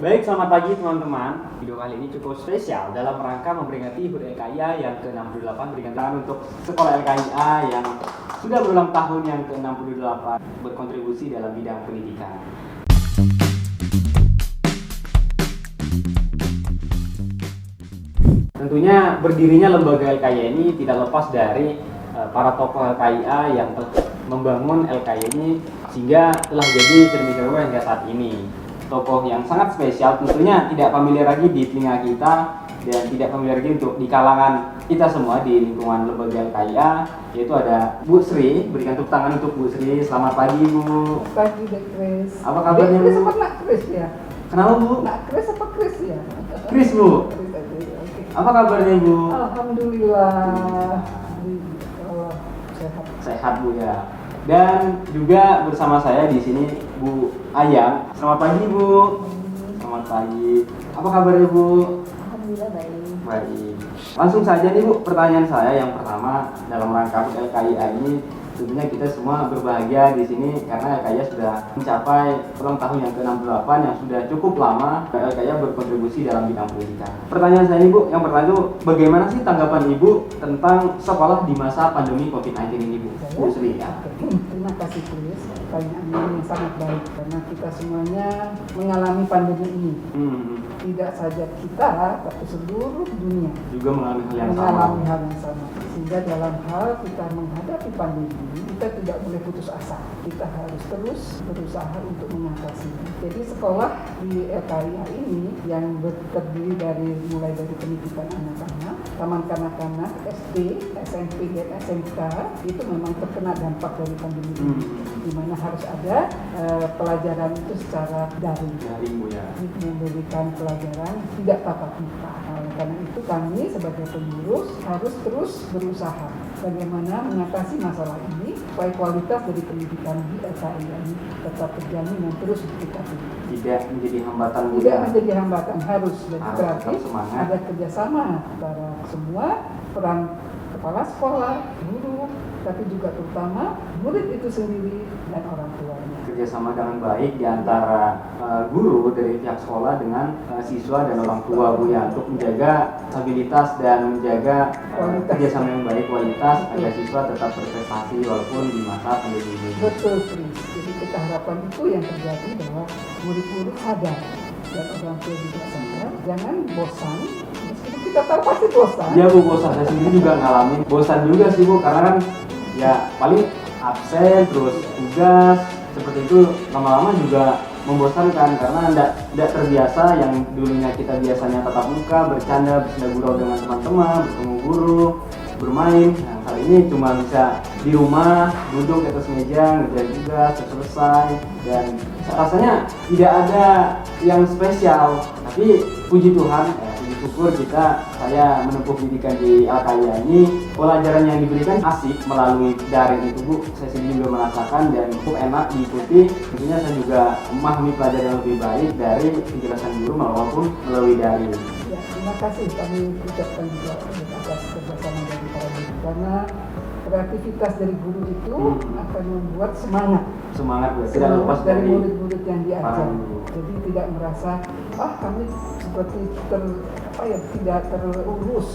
Baik, selamat pagi teman-teman. Video kali ini cukup spesial dalam rangka memperingati HUT LKIA yang ke-68, berikan untuk sekolah LKIA yang sudah berulang tahun yang ke-68 berkontribusi dalam bidang pendidikan. Tentunya berdirinya lembaga LKIA ini tidak lepas dari para tokoh LKIA yang membangun LKIA ini sehingga telah jadi sedemikian rupa hingga saat ini. Tokoh yang sangat spesial, tentunya tidak familiar lagi di telinga kita dan tidak familiar lagi untuk di kalangan kita semua di lingkungan lembaga LKIA, yaitu ada Bu Sri. Berikan tepuk tangan untuk Bu Sri. Selamat pagi, Bu. Pagi, Dek Kris. Apa kabarnya, Bu? Kris apa nak Kris ya? Kenapa, Bu? Nak Kris apa Kris ya? Kris, Bu. Kris aja, oke. Apa kabarnya, Bu? Alhamdulillah. Sehat. Sehat, Bu ya. Dan juga bersama saya di sini Bu Ayang. Selamat pagi, Bu. Selamat pagi. Apa kabarnya, Bu? Alhamdulillah baik. Baik. Langsung saja nih, Bu, pertanyaan saya yang pertama dalam rangka HUT LKIA ini. Tentunya kita semua berbahagia di sini karena LKIA sudah mencapai ulang tahun yang ke-68 yang sudah cukup lama LKIA berkontribusi dalam bidang pendidikan. Pertanyaan saya, Ibu, yang pertama itu bagaimana sih tanggapan Ibu tentang sekolah di masa pandemi COVID-19 ini, Bu? Bu Sri ya. Terima kasih Kris. Pertanyaan yang sangat baik karena kita semuanya mengalami pandemi ini. Tidak saja kita, tapi seluruh dunia Juga mengalami hal yang mengalami sama. hal yang sama. Sehingga dalam hal kita menghadapi pandemi, kita tidak boleh putus asa. Kita harus terus berusaha untuk mengatasinya. Jadi sekolah di LKIA ini yang terdiri mulai dari pendidikan anak-anak, taman kanak-kanak, SD, SMP, dan SMK itu memang terkena dampak dari pandemi ini. Di mana harus ada pelajaran itu secara daring. Daring, Bu ya. Memberikan pelajaran tidak tatap muka. Karena itu kami sebagai pengurus harus terus berusaha bagaimana mengatasi masalah ini supaya kualitas dari pendidikan di LKIA ini tetap terjamin dan terus ditingkatkan. Tidak menjadi hambatan, Bu Tidak ya. menjadi hambatan, harus. Jadi Harus berarti tetap semangat. ada kerjasama antara semua peran kepala sekolah, guru, tapi juga terutama murid itu sendiri dan orang tuanya. Kerjasama dengan baik di antara guru dari pihak sekolah dengan siswa dan orang tua, Bu ya, untuk menjaga stabilitas dan menjaga kerjasama yang baik, kualitas agar siswa tetap berprestasi walaupun di masa pandemi ini. Betul, Kris. Jadi kita harapkan itu yang terjadi bahwa murid-murid sadar dan orang tua juga sadar, jangan bosan. Meskipun kita tahu pasti bosan. Iya, Bu, bosan. Saya sendiri juga ngalamin bosan juga sih, Bu, karena kan ya paling absen terus tugas seperti itu lama-lama juga membosankan karena tidak terbiasa yang dulunya kita biasanya tatap muka, bercanda gurau dengan teman-teman, bertemu guru, bermain. Nah, kali ini cuma bisa di rumah, duduk di atas meja, ngerjain tugas, selesai, dan rasanya tidak ada yang spesial. Tapi puji Tuhan, puji syukur saya menempuh pendidikan di LKIA ini, pelajaran yang diberikan asik melalui daring itu, Bu. Saya sendiri juga merasakan dan cukup enak diikuti. Tentunya saya juga memahami pelajaran yang lebih baik dari penjelasan guru maupun melalui daring. Ya, terima kasih kami ucapkan juga atas kerjasama dari para guru karena kreativitas dari guru itu akan membuat semangat Tidak lepas dari dari murid-murid yang diajar. guru. Jadi tidak merasa kami seperti tidak terurus.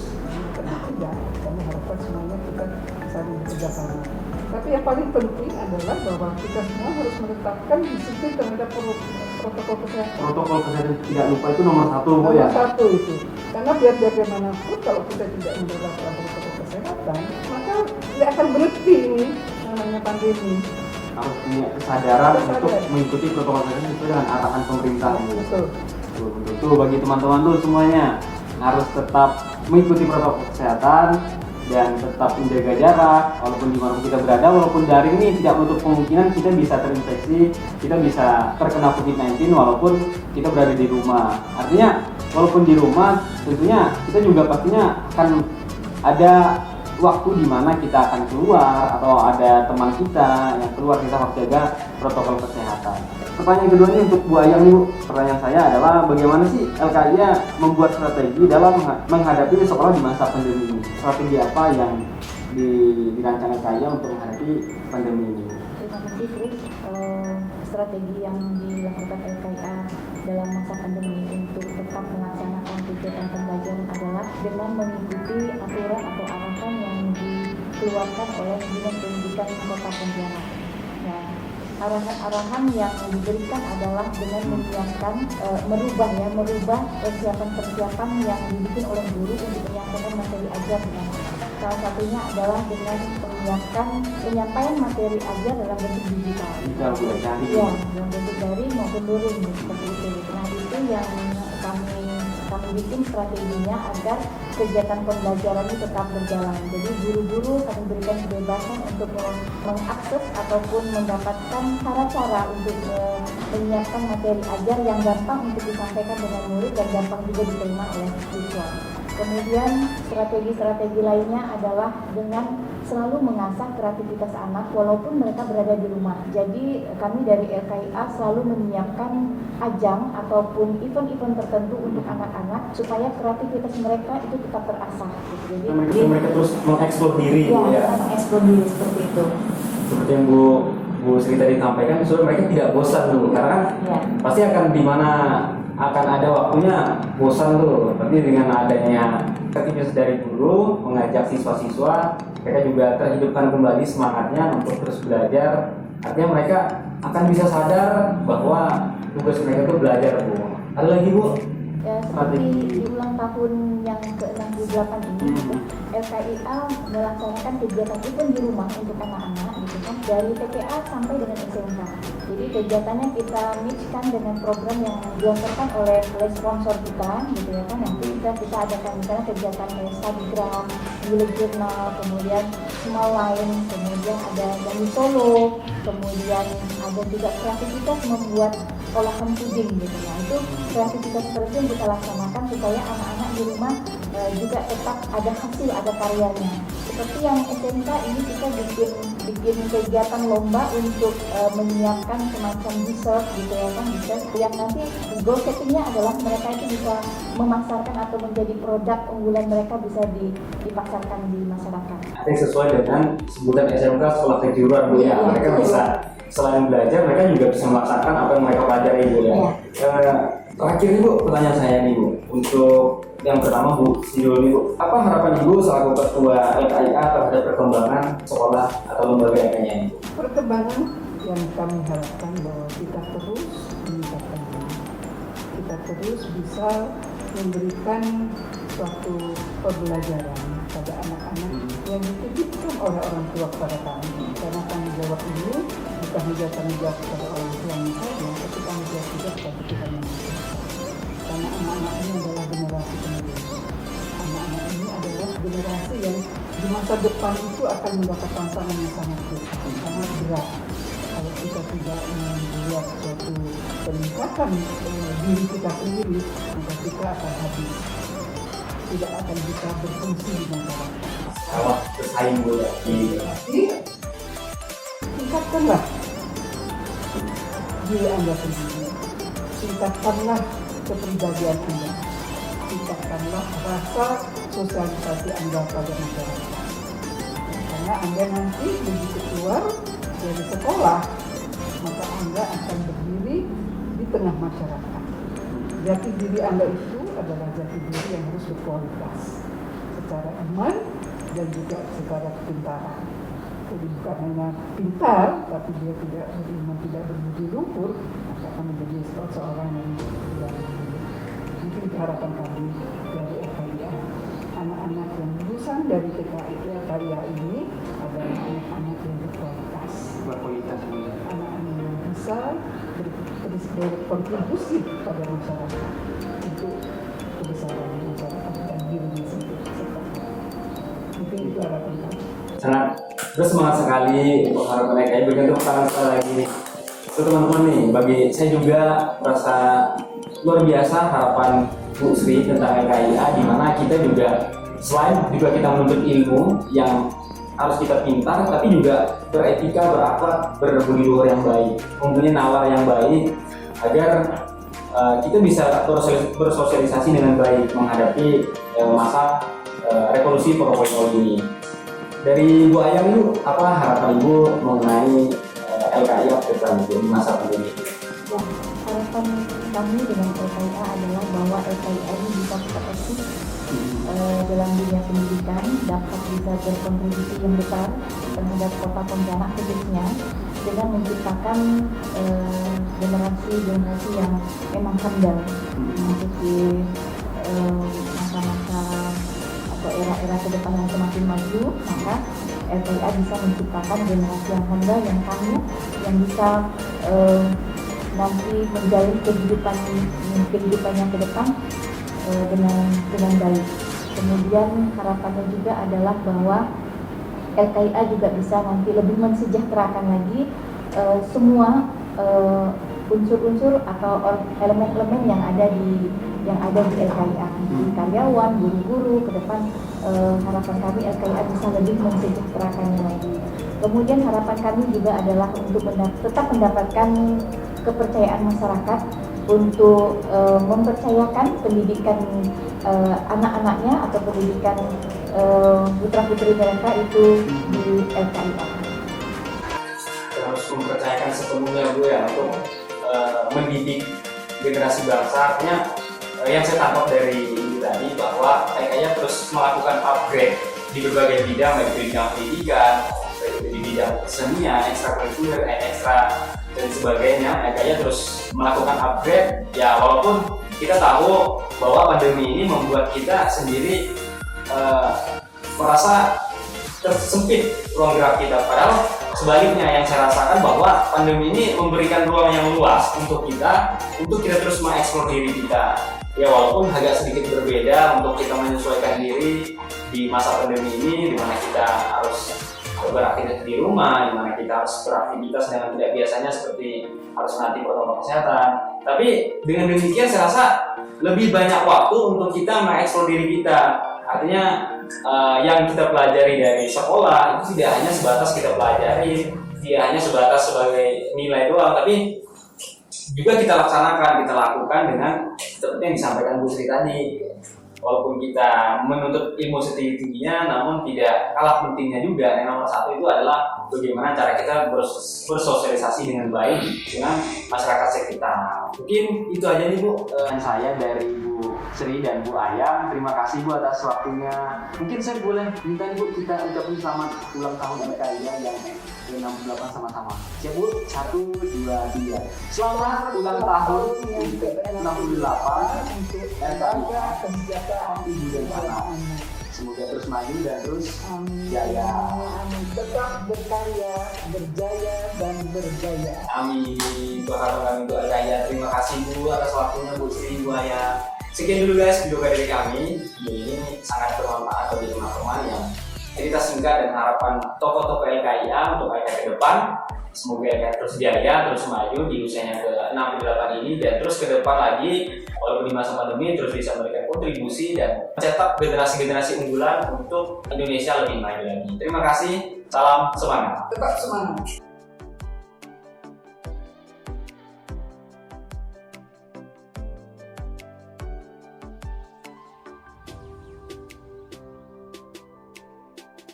Tidak, kami harapkan semuanya kita saling bekerjasama. Tapi yang paling penting adalah bahwa kita semua harus menetapkan disiplin terhadap protokol kesehatan. Protokol kesehatan tidak lupa itu nomor satu, Bu ya. Nomor satu itu, karena biar bagaimanapun kalau kita tidak menerapkan protokol kesehatan, maka tidak akan berhenti ini namanya pandemi. Harus punya kesadaran Kesadaran. untuk mengikuti protokol kesehatan sesuai dengan arahan pemerintah. Betul. Betul, bagi teman-teman tuh semuanya harus tetap mengikuti protokol kesehatan dan tetap menjaga jarak walaupun dimanapun kita berada, walaupun daring ini tidak menutup kemungkinan kita bisa terinfeksi, kita bisa terkena COVID-19 walaupun kita berada di rumah. Artinya walaupun di rumah tentunya kita juga pastinya akan ada waktu di mana kita akan keluar atau ada teman kita yang keluar, kita harus jaga protokol kesehatan. Pertanyaan kedua ini untuk Bu Ayang, Bu. Pertanyaan saya adalah bagaimana sih LKIA membuat strategi dalam menghadapi sekolah di masa pandemi ini? Strategi apa yang dirancang LKIA untuk menghadapi pandemi ini? Terima kasih, Kris. Strategi yang dilakukan LKIA dalam masa pandemi untuk tetap melaksanakan kegiatan pembelajaran adalah dengan mengikuti aturan atau arahan yang dikeluarkan oleh Dinas Pendidikan Kota Pontianak. Nah, arahan-arahan yang diberikan adalah dengan menyiapkan merubah persiapan-persiapan yang dibikin oleh guru untuk menyampaikan materi ajar dengan salah satunya adalah dengan penyampaian materi ajar dalam bentuk digital. Ya, dalam bentuk daring maupun luring seperti itu. Nah, itu yang kami bikin strateginya agar kegiatan pembelajaran ini tetap berjalan. Jadi guru-guru kami berikan kebebasan untuk mengakses ataupun mendapatkan cara-cara untuk menyiapkan materi ajar yang gampang untuk disampaikan dengan murid dan gampang juga diterima oleh siswa. Kemudian strategi-strategi lainnya adalah dengan selalu mengasah kreativitas anak walaupun mereka berada di rumah. Jadi kami dari LKIA selalu menyiapkan ajang ataupun event-event tertentu untuk anak-anak supaya kreativitas mereka itu tetap terasah. Jadi mereka terus mengeksplor diri. Ya, mengeksplor diri seperti itu. Seperti yang Bu Sri tadi sampaikan, supaya mereka tidak bosan dulu, karena kan pasti akan akan ada waktunya bosan tuh. Tapi dengan adanya aktivitas dari guru mengajak siswa-siswa, mereka juga terhidupkan kembali semangatnya untuk terus belajar. Artinya mereka akan bisa sadar bahwa tugas mereka itu belajar, Bu. Ada lagi, Bu? Ya, seperti di ulang tahun yang ke-68 ini, LKIA melaksanakan kegiatan event di rumah untuk anak-anak gitu kan, dari TPA sampai dengan SMK. Jadi kegiatannya kita mixkan dengan program yang dilaksanakan oleh sponsor kita gitu ya kan. Nanti kita adakan misalnya kegiatan kayak studygram, bullet journal, kemudian small line, kemudian ada nyanyi solo, kemudian ada juga kreativitas membuat olahan puding gitu. Nah, itu kreativitas seperti yang kita laksanakan supaya anak-anak di rumah juga tetap ada hasil, ada karyanya. Seperti yang SMK ini kita bikin kegiatan lomba untuk menyiapkan semacam dessert gitu ya kan, dessert yang nanti goal settingnya adalah mereka itu bisa memasarkan atau menjadi produk unggulan mereka bisa dipasarkan di masyarakat. Yang sesuai dengan sebutan SMK sekolah kejuruan, Bu ya. Mereka bisa selain belajar, mereka juga bisa melaksanakan apa yang mereka pelajari, Bu ya. Terakhir nih, Bu, pertanyaan saya nih, Bu, untuk yang pertama, Bu Sidul nih, Bu, apa harapan Ibu selaku ketua LKIA terhadap perkembangan sekolah atau lembaga LKIA ini? Perkembangan yang kami harapkan bahwa kita terus meningkatkan diri, kita terus bisa memberikan suatu pembelajaran pada anak-anak yang dititipkan oleh orang tua kepada kami. Karena tanggung jawab ini bukan hanya tanggung jawab kepada orang tua saja, tapi tanggung jawab juga kepada kita manusia. Karena anak-anak ini adalah generasi penerus. Anak-anak ini adalah generasi yang di masa depan itu akan mendapat tantangan yang sangat berat. Kalau kita tidak membuat suatu peningkatan diri kita sendiri, maka kita akan habis. Tidak akan bisa berfungsi di masyarakat. Kalau bersaing, Bu ya. Jadi, tingkatkanlah diri Anda sendiri. Tingkatkanlah kepribadian Anda. Tingkatkanlah rasa sosialisasi Anda pada masyarakat. Karena Anda nanti begitu keluar dari sekolah, maka Anda akan berdiri di tengah masyarakat. Jati diri Anda itu adalah jati diri yang harus berkualitas secara iman dan juga secara kepintaran. Jadi bukan hanya pintar, tapi dia tidak beriman, tidak berbudi luhur, maka akan menjadi seorang yang tidak berbudi. Mungkin harapan kami dari LKIA, anak-anak yang lulusan dari LKIA ini adalah anak-anak yang berkualitas. Anak-anak yang bisa berkontribusi pada masyarakat untuk kebesaran masyarakat dan dirinya sendiri. Mungkin itu harapan kami. Sangat bersemangat sekali untuk harapan LKIA. Berikan tepuk tangan sekali lagi untuk teman-teman nih. Bagi saya juga merasa luar biasa harapan Bu Sri tentang LKIA, di mana kita juga selain juga kita menuntut ilmu yang harus kita pintar, tapi juga beretika, berakhlak, berbudi luhur yang baik, mempunyai nalar yang baik, agar kita bisa bersosialisasi dengan baik menghadapi masa revolusi 4.0 ini. Dari Bu Ayang itu, apa harapan Ibu mengenai LKIA ke depan di masa pandemi? Ya, harapan kami dengan LKIA adalah bahwa LKIA ini bisa tetap eksis dalam dunia pendidikan, dapat bisa berkontribusi yang besar terhadap Kota Pontianak khususnya dengan menciptakan generasi yang memang handal memasuki masa-masa atau era-era ke depan yang semakin maju. Maka LKIA bisa menciptakan generasi yang handal, yang tangguh, yang bisa nanti menjalin kehidupannya ke depan dengan baik. Kemudian harapannya juga adalah bahwa LKIA juga bisa nanti lebih mensejahterakan lagi semua unsur-unsur atau elemen-elemen yang ada di LKIA, karyawan, guru-guru. Ke depan harapan kami LKIA bisa lebih mensejahterakannya lagi. Kemudian harapan kami juga adalah untuk tetap mendapatkan kepercayaan masyarakat untuk mempercayakan pendidikan anak-anaknya atau pendidikan putra-putri mereka itu di LKIA. Harus mempercayakan sepenuhnya Bu ya untuk mendidik generasi bangsa. Artinya yang saya tangkap dari ini tadi bahwa LKIA terus melakukan upgrade di berbagai bidang, baik di bidang pendidikan, baik di bidang kesenian, ekstrakurikuler, ekstra dan sebagainya. LKIA terus melakukan upgrade ya, walaupun kita tahu bahwa pandemi ini membuat kita sendiri merasa tersempit ruang gerak kita. Padahal sebaliknya yang saya rasakan bahwa pandemi ini memberikan ruang yang luas untuk kita terus mengeksplor diri kita. Ya walaupun agak sedikit berbeda untuk kita menyesuaikan diri di masa pandemi ini, di mana kita harus beraktivitas di rumah, di mana kita harus beraktivitas dengan tidak biasanya seperti harus menaati protokol kesehatan. Tapi dengan demikian saya rasa lebih banyak waktu untuk kita mengeksplor diri kita. Artinya yang kita pelajari dari sekolah itu tidak hanya sebatas kita pelajari, tidak hanya sebatas sebagai nilai doang, tapi juga kita laksanakan, kita lakukan dengan seperti yang disampaikan Bu Sri tadi. Walaupun kita menuntut ilmu setinggi-tingginya, namun tidak kalah pentingnya juga. Yang nomor satu itu adalah bagaimana cara kita bersosialisasi dengan baik dengan masyarakat sekitar. Mungkin itu aja nih Bu, saya dari Bu Sri dan Bu Ayang. Terima kasih Bu atas waktunya. Mungkin saya boleh minta nih Bu, kita ucapin selamat ulang tahun LKIA yang ke-68 sama-sama. Siap Bu? 1, 2, 3. Selamat ulang tahun ke-68 untuk LKIA kesejahteraan ibu dan anak. Semoga terus maju dan terus jaya. Tetap berkarya, berjaya dan berjaya. Amin. Itu harapan kami untuk LKIA. Terima kasih Bu atas waktunya Bu Sri, Bu Ayang. Sekian dulu guys video dari kami. Video ini sangat bermanfaat bagi teman-teman yang cerita singkat dan harapan tokoh-tokoh LKIA untuk LKIA ke depan. Semoga LKIA terus jaya, terus maju di usianya ke-68 ini, dan terus ke depan lagi walaupun di masa pandemi terus bisa memberikan kontribusi dan mencetak generasi-generasi unggulan untuk Indonesia lebih maju lagi. Terima kasih, salam semangat. Tetap semangat.